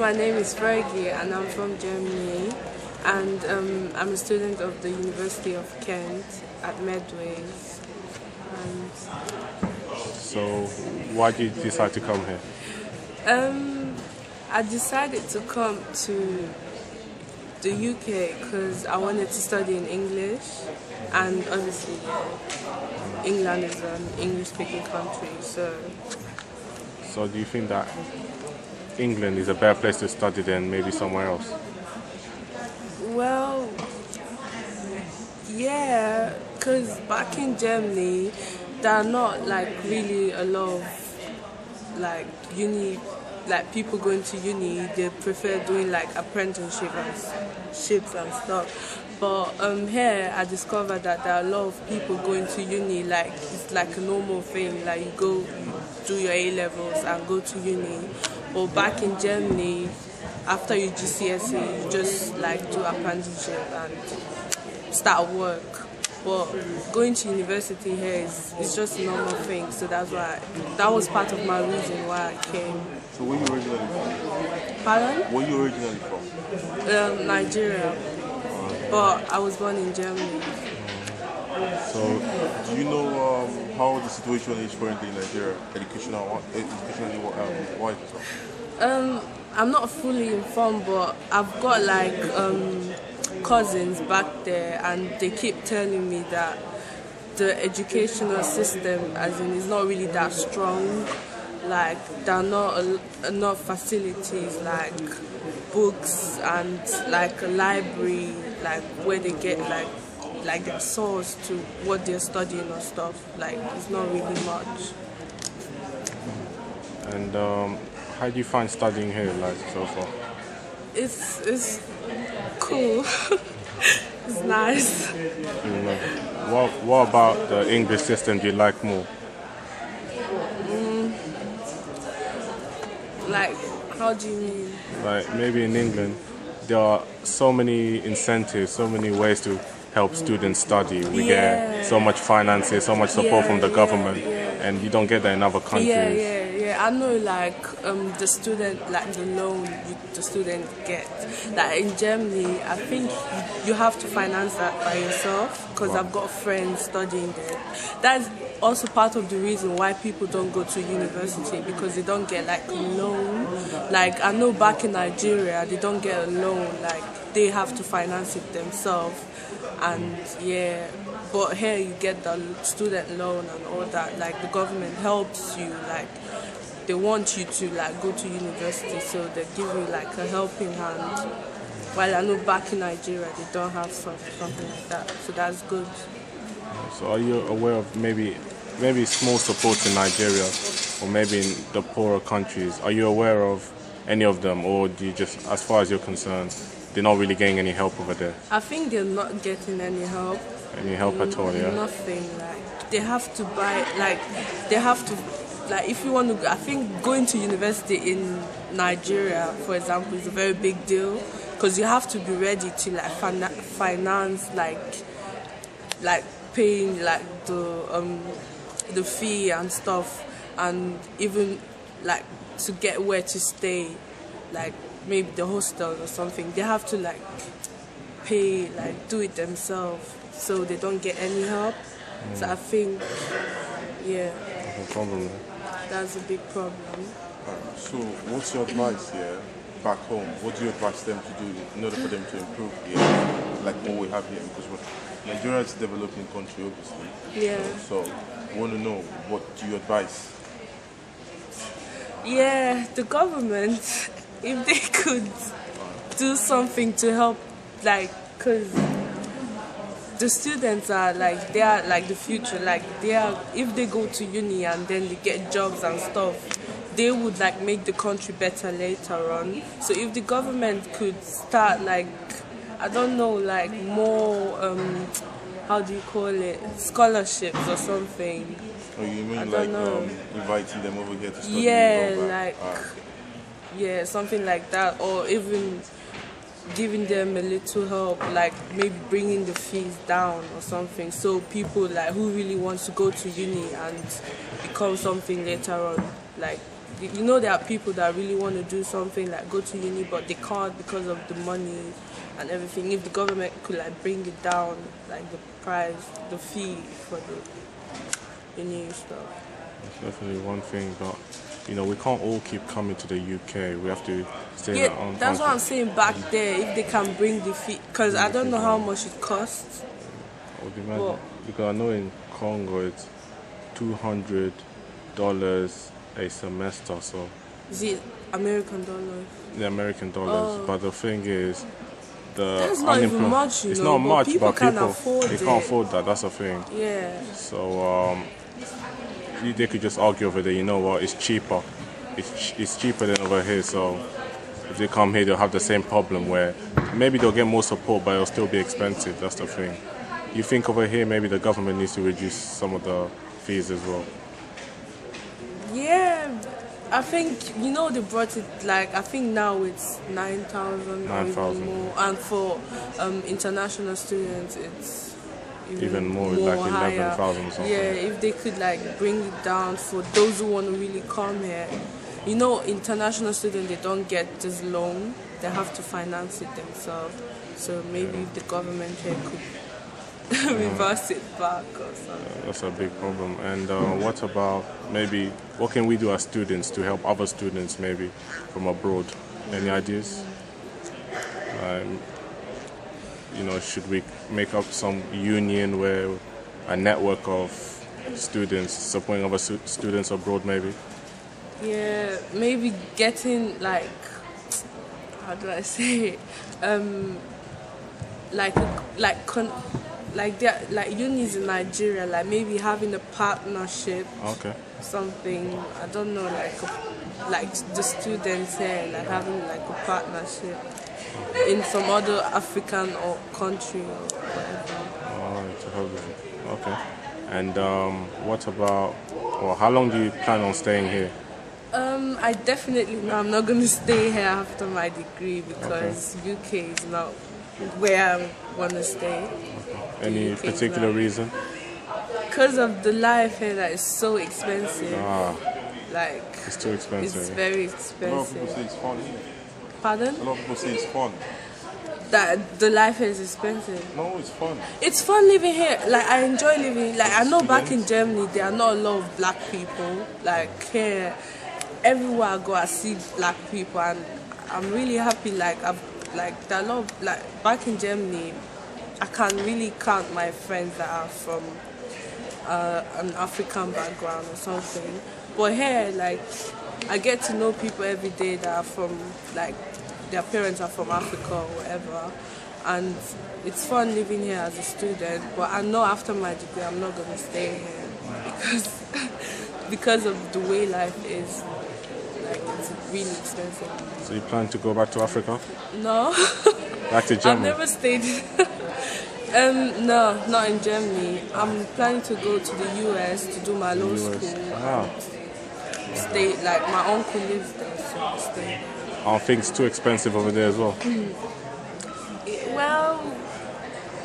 my name is Fergie and I'm from Germany, and I'm a student of the University of Kent at Medways. And So why did you decide to come here? I decided to come to the UK because I wanted to study in English, and obviously England is an English-speaking country, so... So do you think that England is a better place to study than maybe somewhere else? Well, yeah, because back in Germany, there are not like really a lot of like people going to uni. They prefer doing like apprenticeship and stuff. But here I discovered that there are a lot of people going to uni, like it's like a normal thing, like you do your A-levels and go to uni. But back in Germany, after your GCSE, you just like do apprenticeship and start work. But going to university here is just a normal thing, so that was part of my reason why I came. So where are you originally from? Pardon? Where are you originally from? Nigeria, but I was born in Germany. So do you know how the situation is currently in Nigeria, educationally wise? I'm not fully informed, but I've got like cousins back there, and they keep telling me that the educational system, as in, is not really that strong. Like there are not enough facilities, like books and like a library, like where they get like their source to what they're studying or stuff. Like it's not really much. And how do you find studying here, like so far? It's cool. It's nice. What about the English system do you like more? Like, how do you mean? Like maybe in England, there are so many incentives, so many ways to help students study. We get so much finances, so much support from the government, and you don't get that in other countries. Yeah. I know, like the student, like the loan the student gets. Like in Germany, I think you have to finance that by yourself, because I've got friends studying there. That's also part of the reason why people don't go to university, because they don't get like a loan. Like I know back in Nigeria, they don't get a loan. Like they have to finance it themselves. And yeah, but here you get the student loan and all that. Like the government helps you, like they want you to like go to university, so they give you like a helping hand. While I know back in Nigeria they don't have something like that, so that's good. So are you aware of maybe small support in Nigeria, or maybe in the poorer countries? Are you aware of any of them, or do you just, as far as you're concerned, they're not really getting any help over there? I think they're not getting any help. Any help at all, yeah? Nothing. Like they have to buy, like if you want to, I think going to university in Nigeria, for example, is a very big deal, because you have to be ready to like finance, like paying like the fee and stuff, and even like to get where to stay, like maybe the hostel or something. They have to like pay, like do it themselves, so they don't get any help. So I think, No problem. that's a big problem. So what's your advice here back home? What do you advise them to do in order for them to improve here, like what we have here? Because Nigeria is a developing country, obviously. Yeah. So I want to know, what do you advise? Yeah, the government, if they could do something to help, like, because the students are like, they are like the future, like they are, if they go to uni and then they get jobs and stuff, they would like make the country better later on. So if the government could start like, I don't know, like more, how do you call it, scholarships or something. Oh, you mean like inviting them over here to study? Yeah, something like that, or even giving them a little help, like maybe bringing the fees down or something, so people like who really wants to go to uni and become something later on, like you know, there are people that really want to do something like go to uni, but they can't because of the money and everything. If the government could like bring it down, like the price, the fee for the uni stuff. That's definitely one thing, but you know, we can't all keep coming to the UK. We have to stay in our own That's what country. I'm saying. Back there, if they can bring the fee, because I don't know how much it costs. I would imagine, because I know in Congo it's $200 a semester, so Is it American dollars? the American dollars. But the thing is, the That's not even much, it's know, not but much, people but can't people afford they it. can't afford that. That's the thing. Yeah. So they could just argue over there. You know what? It's cheaper. It's cheaper than over here. So if they come here, they'll have the same problem where maybe they'll get more support, but it'll still be expensive. That's the thing. You think over here, maybe the government needs to reduce some of the fees as well. Yeah, I think, you know, they brought it like, I think now it's 9,000 or even more. And for international students, it's Even more, like higher. 11,000 or something. Yeah, if they could like bring it down for those who want to really come here. You know, international students, they don't get this loan. They have to finance it themselves. So maybe if the government here could reverse it back or something. That's a big problem. And what about maybe, what can we do as students to help other students maybe from abroad? Any ideas? You know, should we make up some union where a network of students supporting other students abroad maybe? Yeah, maybe getting like, how do I say it? Like unis in Nigeria, like maybe having a partnership, Okay. something. I don't know, like the students here, like having like a partnership in some other African or country or whatever. Alright, to help them. Okay. And what about, well, how long do you plan on staying here? I definitely know I'm not going to stay here after my degree because UK is not where I want to stay. Any UK is particular not. reason? Because of the life here that is so expensive. Like, It's too expensive. it's very A lot of people expensive. say it's fun. Isn't it? Pardon? A lot of people say it's fun. That the life here is expensive. No, it's fun. It's fun living here. Like, I enjoy living. Like, I know back in Germany there are not a lot of black people. Like here, everywhere I go I see black people, and I'm really happy. Like there are a lot of, like, back in Germany, I can really count my friends that are from an African background or something. But here, like, I get to know people every day that are from, like, their parents are from Africa or whatever. And it's fun living here as a student, but I know after my degree I'm not going to stay here because of the way life is. Like, it's really expensive. So you plan to go back to Africa? No. Back to I've Germany? never stayed. No, not in Germany. I'm planning to go to the US to do my law school. Stay, like, my uncle lives there, so I stay there. I think it's too expensive over there as well. Well,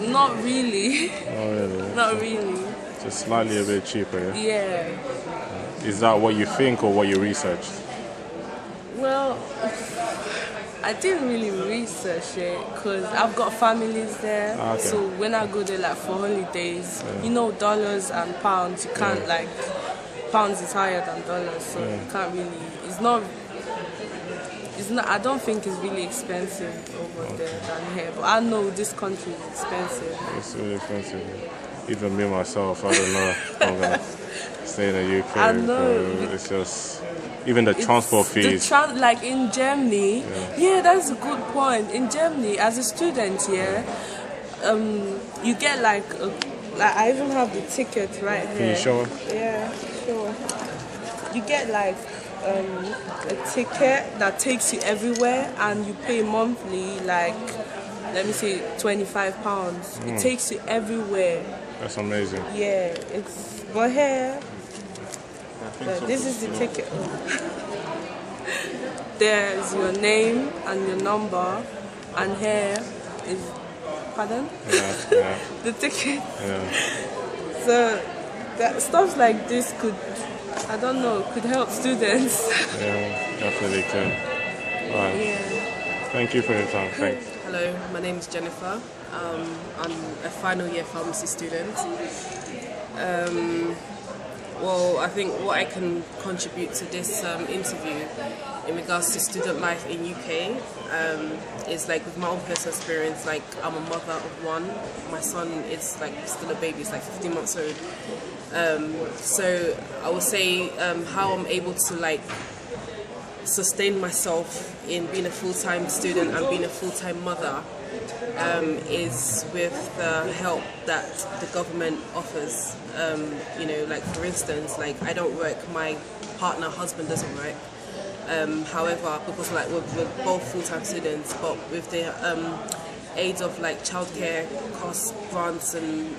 not really. Oh, really? Not really. Just slightly a bit cheaper, yeah? Yeah. Is that what you think or what you researched? Well, I didn't really research it because I've got families there. Okay. So when I go there, like, for holidays, you know, dollars and pounds, you can't, like, pounds is higher than dollars, so you can't really, it's not, I don't think it's really expensive over there than here, but I know this country is expensive. It's really expensive. Even me myself, I don't know if I'm gonna stay in the UK. I know. It's just, even the transport fees. Like in Germany, yeah, that's a good point. In Germany, as a student, you get like I even have the ticket right here. Can you show us? Yeah, sure. You get like a ticket that takes you everywhere, and you pay monthly, like, let me say, £25. It takes you everywhere. That's amazing. Yeah, it's, but here, this is the ticket. There's your name and your number, and here is, pardon? Yeah. The ticket. Yeah. So that stuff like this could, I don't know, could help students. Yeah, definitely could. Right. Yeah. Thank you for your time. Thanks. Hello, my name is Jennifer. I'm a final year pharmacy student. Well, I think what I can contribute to this interview in regards to student life in UK is like with my own personal experience. Like I'm a mother of one. My son is like still a baby. He's like 15 months old. So I would say how I'm able to like sustain myself in being a full-time student and being a full-time mother is with the help that the government offers. You know, like for instance, like I don't work, my husband doesn't work. However, because like we're both full-time students, but with the aid of like childcare costs, grants, and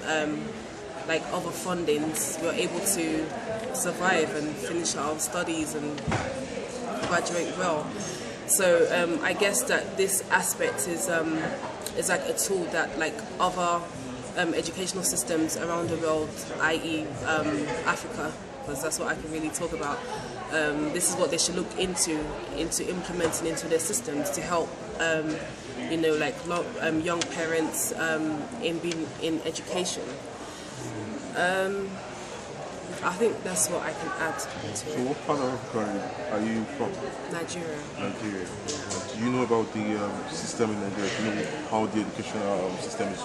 like other fundings, we're able to survive and finish our studies and graduate well. So I guess that this aspect is like a tool that like other educational systems around the world, i.e. Africa, because that's what I can really talk about. This is what they should look into implementing into their systems to help you know, like young parents in being in education. I think that's what I can add to it. So what part of Africa are you from? Nigeria. Nigeria. Do you know about the system in Nigeria? Do you know how the educational system is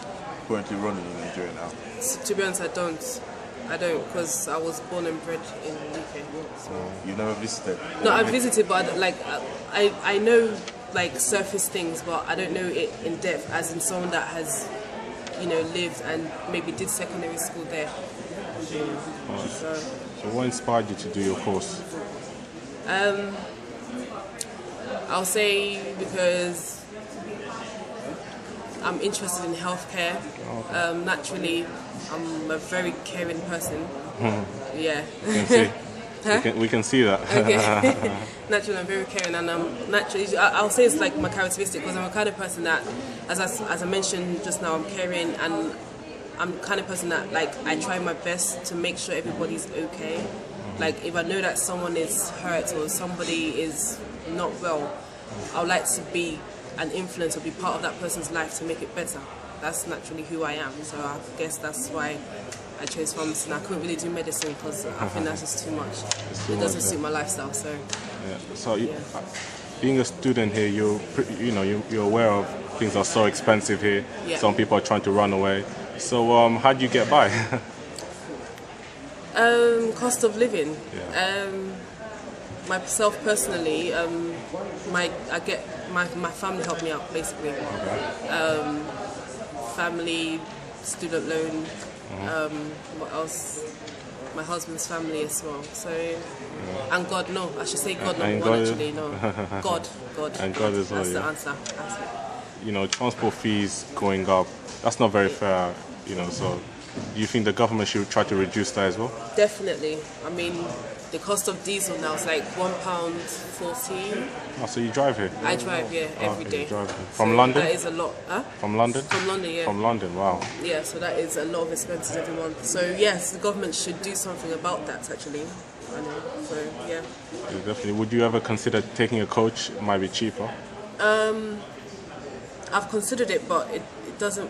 currently running in Nigeria now? To be honest, I don't, because I was born and bred in the UK. So. You never visited? No, I visited, but like I know like surface things, but I don't know it in depth, as in someone that has, you know, lived and maybe did secondary school there. So what inspired you to do your course? I'll say because I'm interested in healthcare. Naturally, I'm a very caring person. Yeah. We can see. We can see that. Okay. Naturally, I'm very caring, and naturally, I'll say it's like my characteristic, because I'm a kind of person that, as I mentioned just now, I'm caring, and I'm the kind of person that like I try my best to make sure everybody's okay. Like if I know that someone is hurt or somebody is not well, I would like to be an influence or be part of that person's life to make it better. That's naturally who I am. So I guess that's why I chose pharmacy. And I couldn't really do medicine because I think that's just too much. It doesn't suit my lifestyle. So. Yeah. So being a student here, you're aware of things are so expensive here. Yeah. Some people are trying to run away. So how do you get by? Cost of living. Yeah. Myself personally, my family helped me out basically. Okay. Family, student loan. What else? My husband's family as well. So, and God, no, I should say God, not And one God actually, no. God. And God as well. That's the Yeah. answer. That's it. You know, transport fees going up. That's not very fair. You know, so do you think the government should try to reduce that as well? Definitely. I mean, the cost of diesel now is like £1.14. Oh, so you drive here? I drive here every Okay, day. you drive here. From So London? That is a lot. Huh? From London? From London, yeah. From London, wow. Yeah, so that is a lot of expenses every month. So yes, the government should do something about that actually. I know. So yeah. Yeah, definitely. Would you ever consider taking a coach? It might be cheaper. I've considered it, but it doesn't.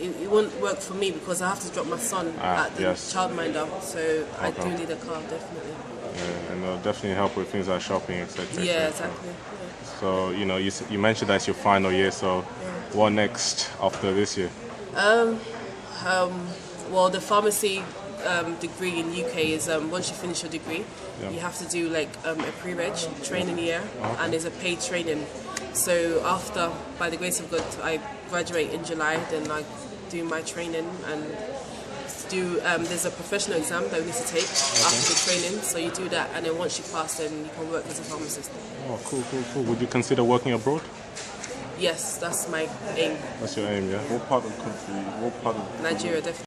It won't work for me because I have to drop my son at the childminder. So I do need a car, definitely. Yeah, and it'll definitely help with things like shopping, etc. Yeah, exactly. Yeah. So, you know, you mentioned that's your final year, so what next after this year? Well, the pharmacy degree in UK is once you finish your degree, you have to do like a pre-reg training year, and there's a paid training. So after, by the grace of God, I graduate in July, then I do my training and do. There's a professional exam that we need to take after the training. So you do that, and then once you pass, then you can work as a pharmacist. Oh, cool. Would you consider working abroad? Yes, that's my aim. That's your aim, yeah? What part of the country? What part of Nigeria, definitely.